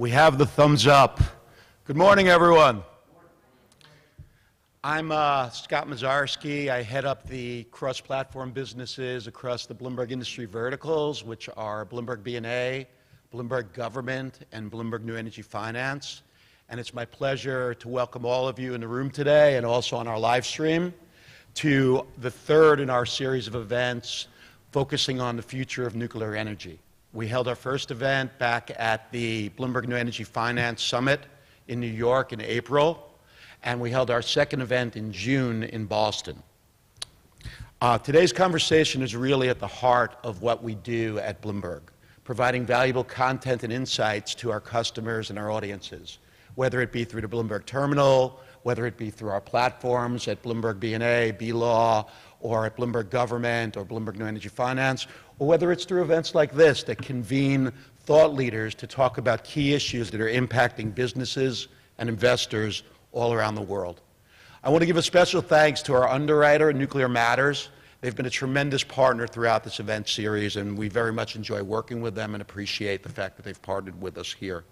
We have the thumbs up. Good morning, everyone. I'm Scott Mazarski. I head up the cross-platform businesses across the Bloomberg industry verticals, which are Bloomberg B&A, Bloomberg Government, and Bloomberg New Energy Finance. And it's my pleasure to welcome all of you in the room today and also on our live stream to the third in our series of events focusing on the future of nuclear energy. We held our first event back at the Bloomberg New Energy Finance Summit in New York in April, and we held our second event in June in Boston. Today's conversation is really at the heart of what we do at Bloomberg, providing valuable content and insights to our customers and our audiences, whether it be through the Bloomberg Terminal, whether it be through our platforms at Bloomberg B&A, B-Law, or at Bloomberg Government or Bloomberg New Energy Finance, or whether it's through events like this that convene thought leaders to talk about key issues that are impacting businesses and investors all around the world. I want to give a special thanks to our underwriter, Nuclear Matters. They've been a tremendous partner throughout this event series, and we very much enjoy working with them and appreciate the fact that they've partnered with us here.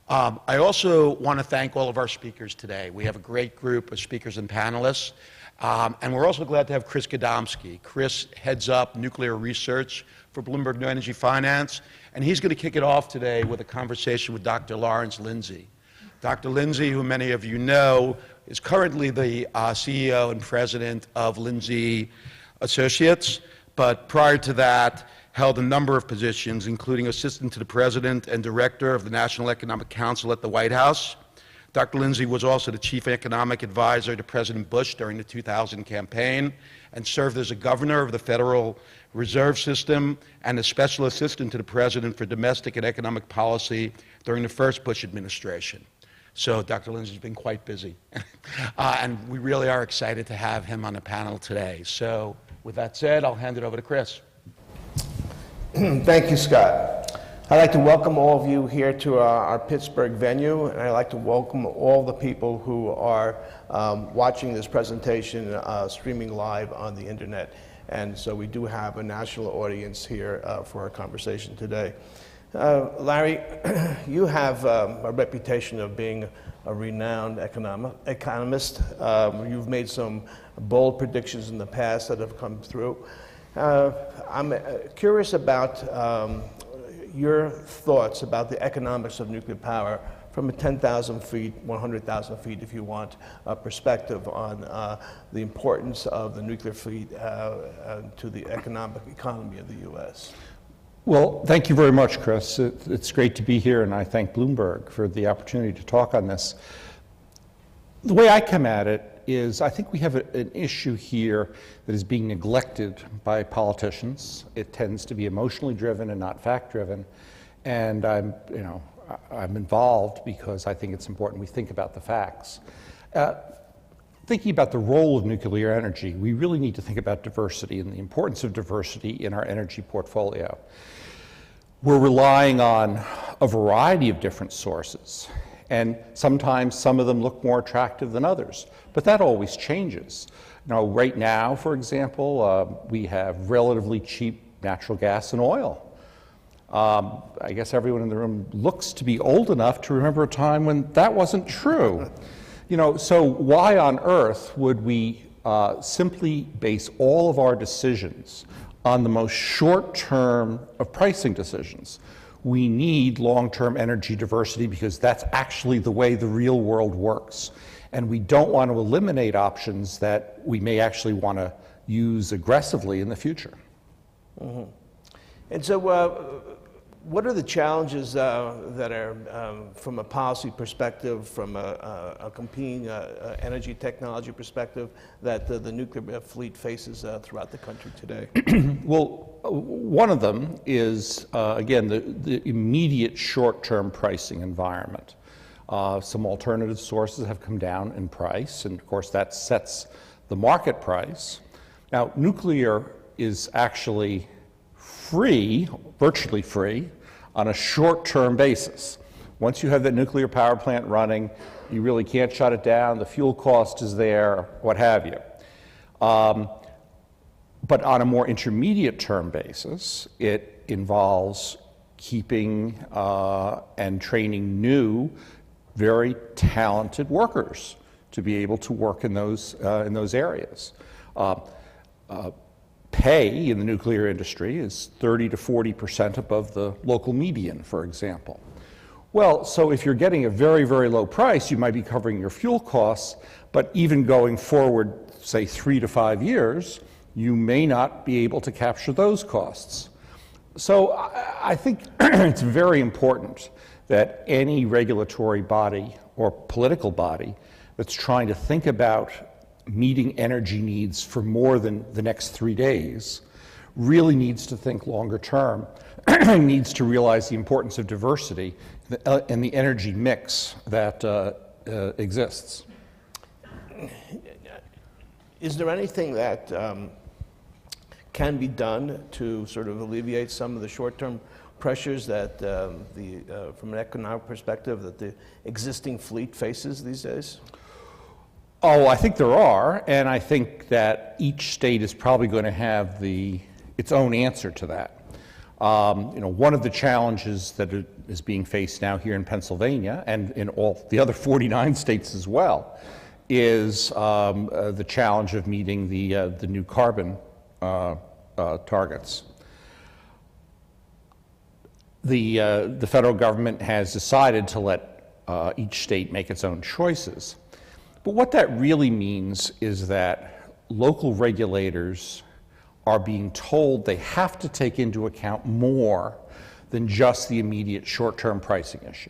I also want to thank all of our speakers today. We have a great group of speakers and panelists. And we're also glad to have Chris Gadomski. Chris heads up nuclear research for Bloomberg New Energy Finance, and he's going to kick it off today with a conversation with Dr. Lawrence Lindsey. Dr. Lindsey, who many of you know, is currently the CEO and president of Lindsey Associates, but prior to that, held a number of positions, including assistant to the president and director of the National Economic Council at the White House. Dr. Lindsey was also the chief economic advisor to President Bush during the 2000 campaign and served as a governor of the Federal Reserve System and a special assistant to the president for domestic and economic policy during the first Bush administration. So Dr. Lindsey's been quite busy. And we really are excited to have him on the panel today. So with that said, I'll hand it over to Chris. Thank you, Scott. I'd like to welcome all of you here to our Pittsburgh venue, and I'd like to welcome all the people who are watching this presentation streaming live on the internet. And so we do have a national audience here for our conversation today. Larry, you have a reputation of being a renowned economist. You've made some bold predictions in the past that have come through. I'm curious about your thoughts about the economics of nuclear power from a 10,000 feet, 100,000 feet, if you want, perspective on the importance of the nuclear fleet to the economy of the U.S. Well, thank you very much, Chris. It's great to be here, and I thank Bloomberg for the opportunity to talk on this. The way I come at it is I think we have an issue here that is being neglected by politicians. It tends to be emotionally driven and not fact driven. And I'm involved because I think it's important we think about the facts. Thinking about the role of nuclear energy, we really need to think about diversity and the importance of diversity in our energy portfolio. We're relying on a variety of different sources. And sometimes some of them look more attractive than others, but that always changes. Right now, for example, we have relatively cheap natural gas and oil. I guess everyone in the room looks to be old enough to remember a time when that wasn't true. So why on earth would we simply base all of our decisions on the most short term of pricing decisions? We need long-term energy diversity because that's actually the way the real world works. And we don't want to eliminate options that we may actually want to use aggressively in the future. Mm-hmm. And so what are the challenges that are, from a policy perspective, from a competing energy technology perspective, that the nuclear fleet faces throughout the country today? Well, one of them is, again, the immediate short-term pricing environment. Some alternative sources have come down in price, and of course that sets the market price. Now, nuclear is actually free, virtually free, on a short-term basis. Once you have that nuclear power plant running, you really can't shut it down, the fuel cost is there, what have you. But on a more intermediate term basis, it involves keeping and training new, very talented workers to be able to work in those areas. Pay in the nuclear industry is 30 to 40% above the local median, for example. Well, so if you're getting a very, very low price, you might be covering your fuel costs, but even going forward, say 3 to 5 years, you may not be able to capture those costs. So I think it's very important that any regulatory body or political body that's trying to think about meeting energy needs for more than the next 3 days really needs to think longer term, needs to realize the importance of diversity and the energy mix that exists. Is there anything that can be done to sort of alleviate some of the short-term pressures that, from an economic perspective, that the existing fleet faces these days? Oh, I think there are, and I think that each state is probably going to have its own answer to that. One of the challenges that is being faced now here in Pennsylvania and in all the other 49 states as well is the challenge of meeting the new carbon targets. The federal government has decided to let each state make its own choices. But what that really means is that local regulators are being told they have to take into account more than just the immediate short-term pricing issue.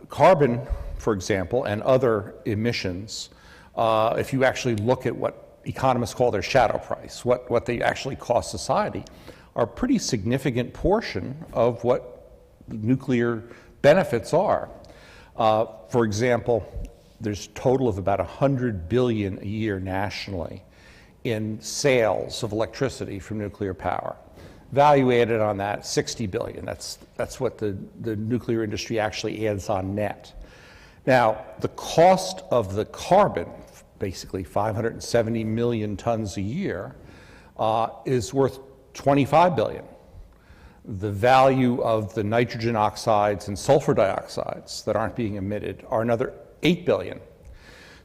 Carbon, for example, and other emissions, if you actually look at what economists call their shadow price, what they actually cost society, are a pretty significant portion of what nuclear benefits are. For example, there's a total of about $100 billion a year nationally in sales of electricity from nuclear power. Value added on that, $60 billion. That's what the nuclear industry actually adds on net. Now, the cost of the carbon, basically 570 million tons a year, is worth $25 billion. The value of the nitrogen oxides and sulfur dioxides that aren't being emitted are another $8 billion.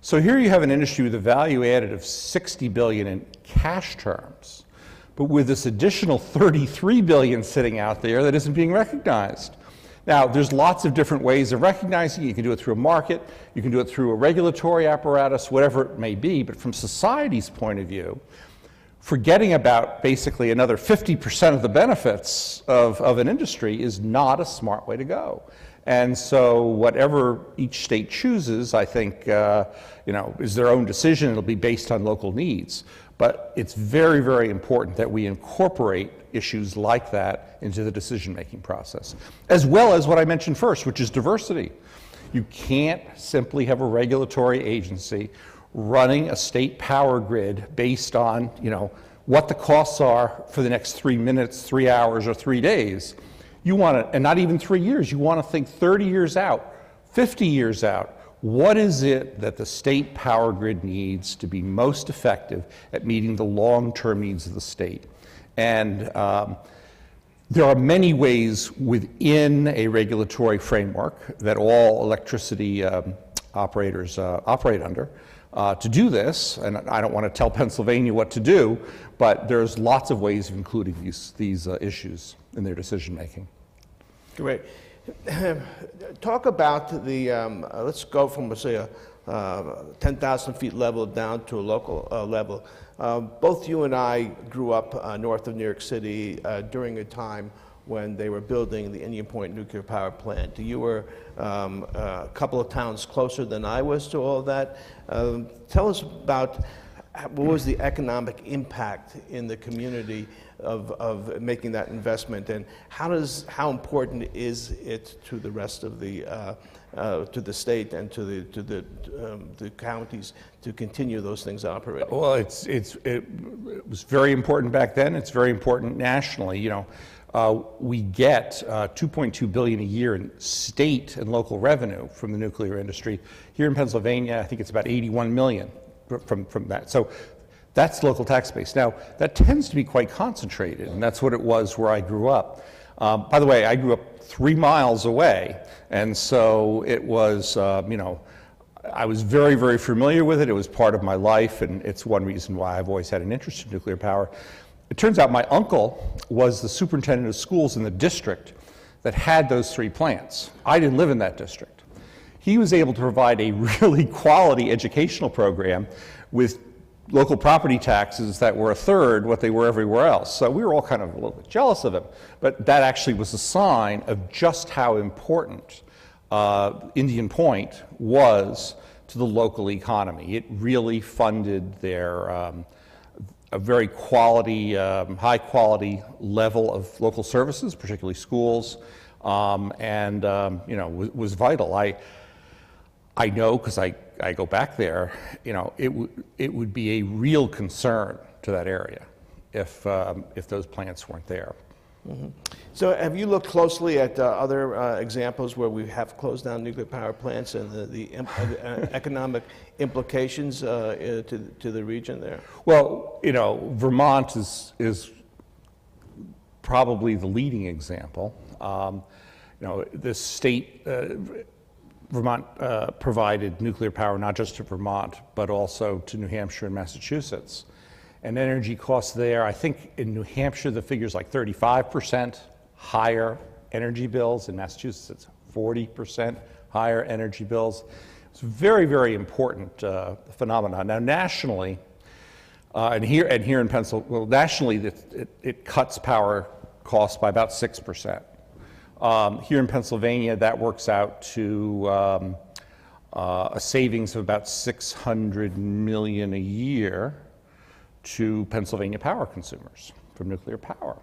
So here you have an industry with a value added of $60 billion in cash terms, but with this additional $33 billion sitting out there that isn't being recognized. Now, there's lots of different ways of recognizing it. You can do it through a market, you can do it through a regulatory apparatus, whatever it may be, but from society's point of view, forgetting about basically another 50% of the benefits of an industry is not a smart way to go. And so whatever each state chooses, I think, is their own decision. It'll be based on local needs. But it's very, very important that we incorporate issues like that into the decision-making process, as well as what I mentioned first, which is diversity. You can't simply have a regulatory agency running a state power grid based on, what the costs are for the next 3 minutes, 3 hours, or 3 days. You want to, and not even 3 years, you want to think 30 years out, 50 years out. What is it that the state power grid needs to be most effective at meeting the long-term needs of the state? And there are many ways within a regulatory framework that all electricity operators operate under to do this. And I don't want to tell Pennsylvania what to do, but there's lots of ways of including these issues in their decision making. Great. Talk about the, let's go from, say, a 10,000 feet level down to a local level. Both you and I grew up north of New York City during a time when they were building the Indian Point nuclear power plant. You were a couple of towns closer than I was to all of that. Tell us about what was the economic impact in the community of making that investment, and how important is it to the rest of the to the state and to the counties to continue those things operating? Well, it was very important back then. It's very important nationally. We get $2.2 billion a year in state and local revenue from the nuclear industry. Here in Pennsylvania, I think it's about 81 million from that. So that's local tax base. Now, that tends to be quite concentrated, and that's what it was where I grew up. By the way, I grew up 3 miles away, and so it was, I was very, very familiar with it. It was part of my life, and it's one reason why I've always had an interest in nuclear power. It turns out my uncle was the superintendent of schools in the district that had those 3 plants. I didn't live in that district. He was able to provide a really quality educational program with local property taxes that were a third what they were everywhere else. So we were all kind of a little bit jealous of him. But that actually was a sign of just how important Indian Point was to the local economy. It really funded their a very quality, high quality level of local services, particularly schools, and was vital. I know, because I go back there, it would be a real concern to that area if those plants weren't there. Mm-hmm. So have you looked closely at other examples where we have closed down nuclear power plants and the economic implications to the region there? Well, Vermont is probably the leading example. The state, Vermont provided nuclear power not just to Vermont, but also to New Hampshire and Massachusetts. And energy costs there, I think in New Hampshire the figure's like 35% higher energy bills. In Massachusetts it's 40% higher energy bills. It's a very, very important phenomenon. Now nationally, and here in Pennsylvania, well, nationally it cuts power costs by about 6%. Here in Pennsylvania, that works out to a savings of about $600 million a year to Pennsylvania power consumers from nuclear power.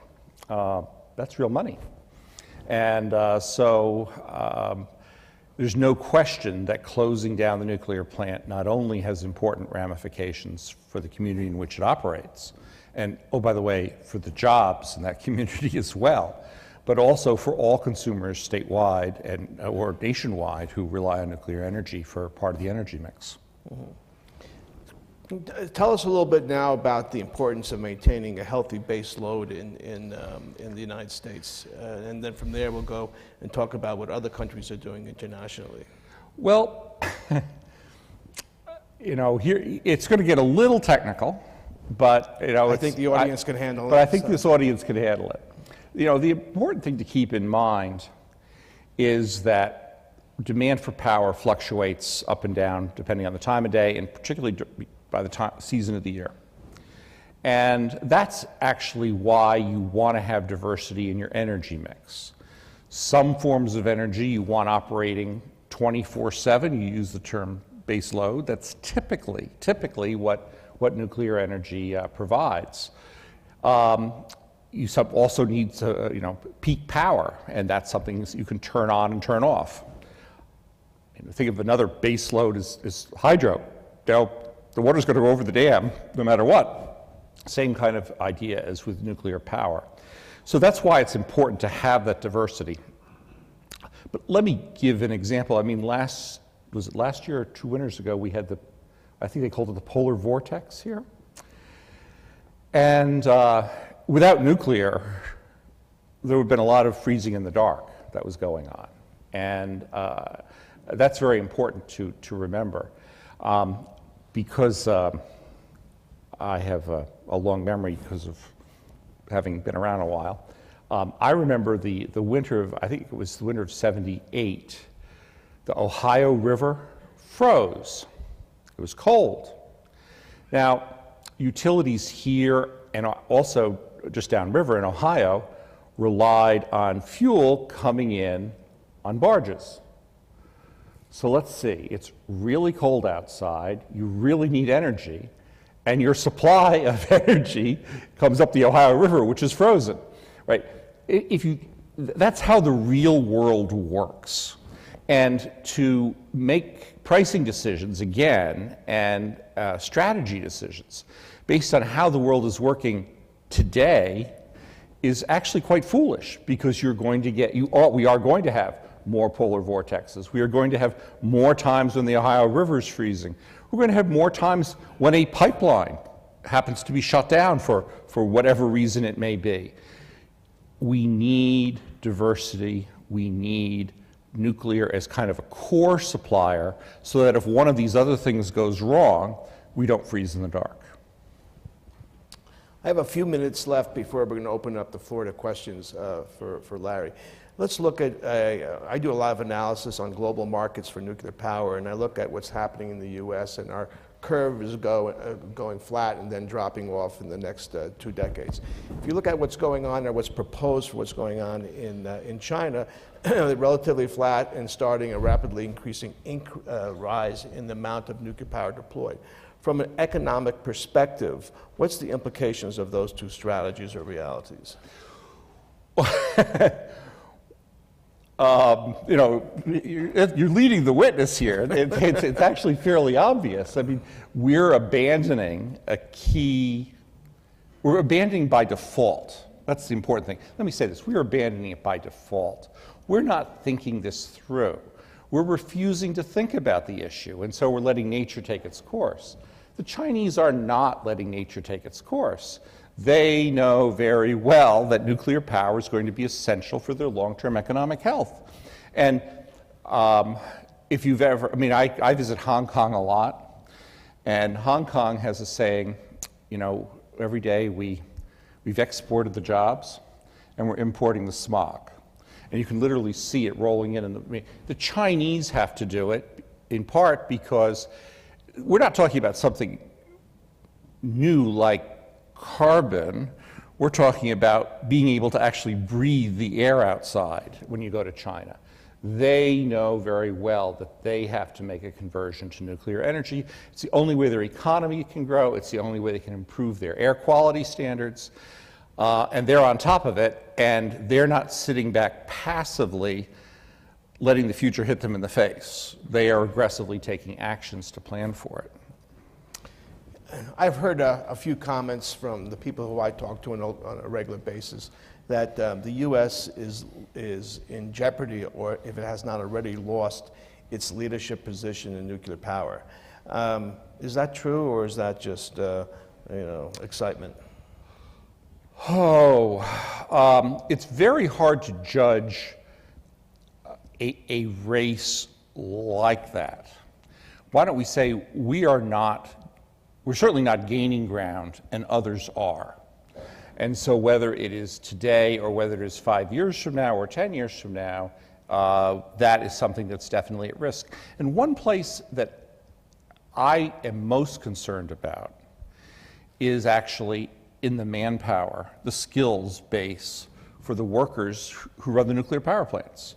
That's real money. And so there's no question that closing down the nuclear plant not only has important ramifications for the community in which it operates, and, oh, by the way, for the jobs in that community as well, but also for all consumers statewide or nationwide who rely on nuclear energy for part of the energy mix. Mm-hmm. Tell us a little bit now about the importance of maintaining a healthy base load in the United States, and then from there we'll go and talk about what other countries are doing internationally. Well, here it's going to get a little technical, but I think the audience can handle it. But I think this audience can handle it. The important thing to keep in mind is that demand for power fluctuates up and down depending on the time of day, and particularly by the season of the year. And that's actually why you want to have diversity in your energy mix. Some forms of energy you want operating 24/7. You use the term base load. That's typically what nuclear energy provides. You also need to, peak power, and that's something you can turn on and turn off. And think of another base load is hydro. The water's going to go over the dam no matter what. Same kind of idea as with nuclear power. So that's why it's important to have that diversity. But let me give an example. I mean, was it last year or 2 winters ago, we had I think they called it the polar vortex here. And without nuclear, there would have been a lot of freezing in the dark that was going on. And that's very important to remember. Because I have a long memory because of having been around a while, I remember the winter of, I think it was the winter of '78, the Ohio River froze. It was cold. Now, utilities here and also just downriver in Ohio relied on fuel coming in on barges. So let's see, it's really cold outside, you really need energy, and your supply of energy comes up the Ohio River, which is frozen, right? That's how the real world works. And to make pricing decisions, again, and strategy decisions based on how the world is working today is actually quite foolish, because we are going to have more polar vortexes. We are going to have more times when the Ohio River is freezing. We're going to have more times when a pipeline happens to be shut down for whatever reason it may be. we need diversity, we need nuclear as kind of a core supplier so that if one of these other things goes wrong, we don't freeze in the dark. I have a few minutes left before we're going to open up the floor to questions for Larry. Let's look at, I do a lot of analysis on global markets for nuclear power, and I look at what's happening in the US, and our curve is going flat and then dropping off in the next 2 decades. If you look at what's going on or what's proposed for what's going on in China, relatively flat and starting a rapidly increasing rise in the amount of nuclear power deployed. From an economic perspective, what's the implications of those two strategies or realities? You know, you're leading the witness here. It's actually fairly obvious. I mean, we're abandoning we're abandoning by default. That's the important thing. Let me say this, we're abandoning it by default. We're not thinking this through. We're refusing to think about the issue, and so we're letting nature take its course. The Chinese are not letting nature take its course. They know very well that nuclear power is going to be essential for their long-term economic health. And if you've ever, I mean, I visit Hong Kong a lot, and Hong Kong has a saying, you know, every day we've exported the jobs and we're importing the smog. And you can literally see it rolling in. And the Chinese have to do it in part because we're not talking about something new like carbon. We're talking about being able to actually breathe the air outside when you go to China. They know very well that they have to make a conversion to nuclear energy. It's the only way their economy can grow. It's the only way they can improve their air quality standards. And they're on top of it, and they're not sitting back passively letting the future hit them in the face. They are aggressively taking actions to plan for it. I've heard a few comments from the people who I talk to on a regular basis that the U.S. is in jeopardy, or if it has not already lost its leadership position in nuclear power. Is that true, or is that just excitement? It's very hard to judge a race like that. Why don't we say we're certainly not gaining ground and others are. And so whether it is today or whether it is 5 years from now or 10 years from now, that is something that's definitely at risk. And one place that I am most concerned about is actually in the manpower, the skills base for the workers who run the nuclear power plants.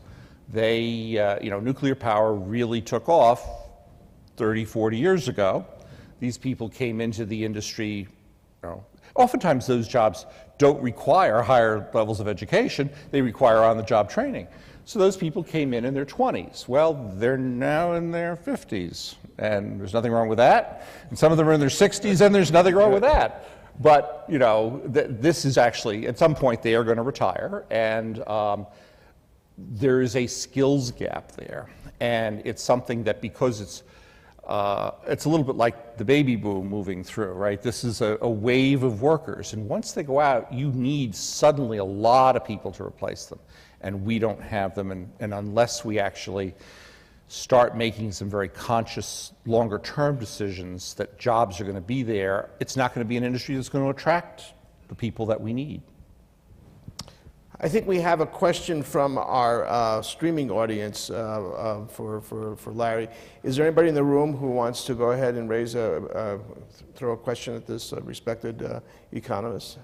Nuclear power really took off 30, 40 years ago. These people came into the industry, oftentimes those jobs don't require higher levels of education, they require on-the-job training. So those people came in their 20s. Well, they're now in their 50s, and there's nothing wrong with that. And some of them are in their 60s, and there's nothing wrong with that. But, this is actually, at some point, they are going to retire, and there is a skills gap there. And it's something that, because it's a little bit like the baby boom moving through, right? This is a wave of workers, and once they go out, you need suddenly a lot of people to replace them, and we don't have them, and unless we actually start making some very conscious, longer-term decisions that jobs are going to be there, it's not going to be an industry that's going to attract the people that we need. I think we have a question from our streaming audience for Larry. Is there anybody in the room who wants to go ahead and throw a question at this respected economist?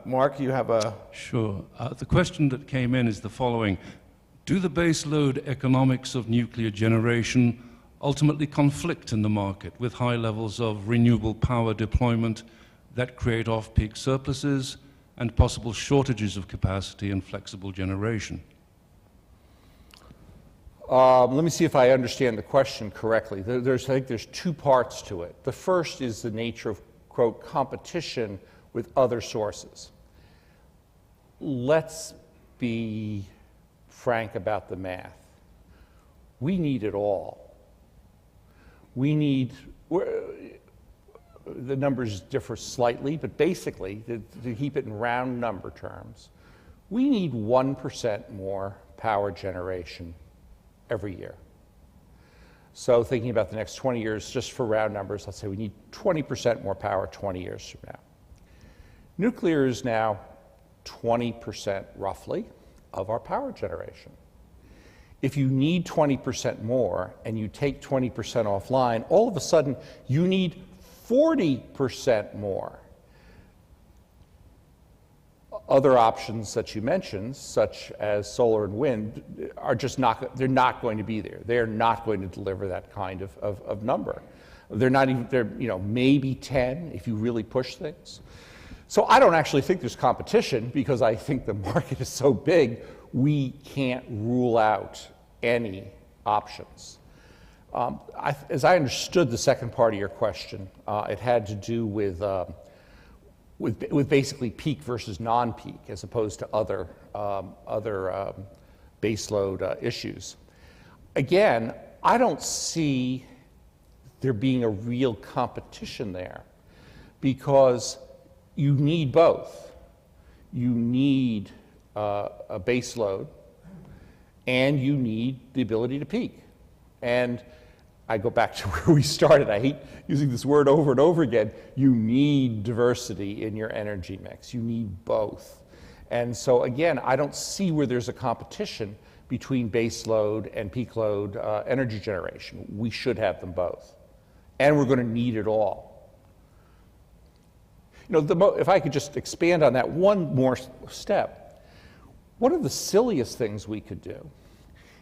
Mark, you have a... Sure. The question that came in is the following. Do the baseload economics of nuclear generation ultimately conflict in the market with high levels of renewable power deployment that create off-peak surpluses and possible shortages of capacity and flexible generation? Let me see if I understand the question correctly. I think there's two parts to it. The first is the nature of, quote, competition with other sources. Let's be frank about the math. We need it all. the numbers differ slightly, but basically, to keep it in round number terms, we need 1% more power generation every year. So thinking about the next 20 years, just for round numbers, let's say we need 20% more power 20 years from now. Nuclear is now 20% roughly of our power generation. If you need 20% more and you take 20% offline, all of a sudden you need 40% more. Other options that you mentioned, such as solar and wind, are just they're not going to be there. They're not going to deliver that kind of number. They're not even, they're, maybe 10 if you really push things. So I don't actually think there's competition because I think the market is so big, we can't rule out any options. As I understood the second part of your question, it had to do with basically peak versus non-peak, as opposed to other baseload issues. Again, I don't see there being a real competition there, because you need both. You need a baseload, and you need the ability to peak. And I go back to where we started. I hate using this word over and over again. You need diversity in your energy mix. You need both. And so again, I don't see where there's a competition between base load and peak load energy generation. We should have them both. And we're going to need it all. If I could just expand on that one more step, one of the silliest things we could do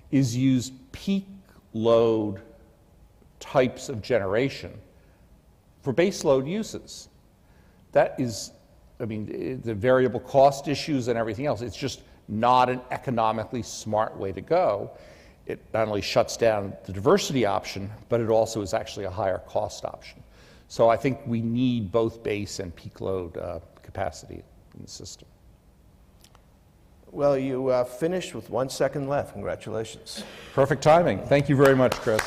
is use peak load types of generation for base load uses. That is, the variable cost issues and everything else, it's just not an economically smart way to go. It not only shuts down the diversity option, but it also is actually a higher cost option. So I think we need both base and peak load capacity in the system. Well, you finished with 1 second left. Congratulations. Perfect timing. Thank you very much, Chris.